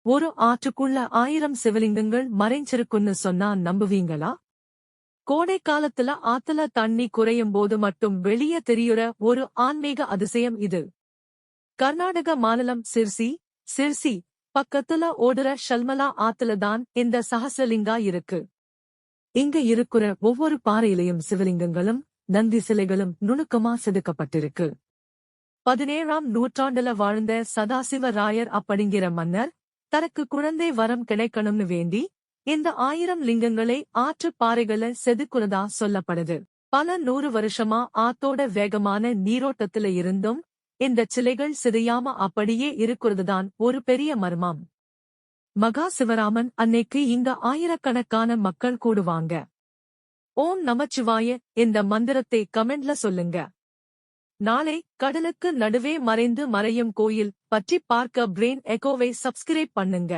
ஒரு ஆற்றுக்குள்ள 1000 சிவலிங்கங்கள் மறைஞ்சிருக்குன்னு சொன்னா நம்புவீங்களா? கோடை காலத்துல ஆத்துல தண்ணி குறையும் போது மட்டும் வெளியே தெரியுற ஒரு ஆன்மீக அதிசயம் இது. கர்நாடக மாநிலம் சிர்சி பக்கத்துல ஓடுற ஷல்மலா ஆத்துல தான் இந்த சஹசிரலிங்கா இருக்கு. இங்க இருக்கிற ஒவ்வொரு பாறையிலையும் சிவலிங்கங்களும் நந்தி சிலைகளும் நுணுக்கமா செதுக்கப்பட்டிருக்கு. 17ஆம் நூற்றாண்டுல வாழ்ந்த சதாசிவ ராயர் அப்படிங்கிற மன்னர் தனக்கு குழந்தை வரம் கிடைக்கணும்னு வேண்டி இந்த 1000 லிங்கங்களை ஆற்று பாறைகள செதுக்குறதா சொல்லப்படுது. பல 100 வருஷமா ஆத்தோட வேகமான நீரோட்டத்துல இருந்தும் இந்த சிலைகள் சிதையாம அப்படியே இருக்கிறதுதான் ஒரு பெரிய மர்மம். மகா சிவராமன் அன்னைக்கு இங்க ஆயிரக்கணக்கான மக்கள் கூடுவாங்க. ஓம் நமச்சிவாய இந்த மந்திரத்தை கமெண்ட்ல சொல்லுங்க. நாளை கடலுக்கு நடுவே மறைந்து மறையும் கோயில் பற்றி பார்க்க பிரெயின் எக்கோவை சப்ஸ்கிரைப் பண்ணுங்க.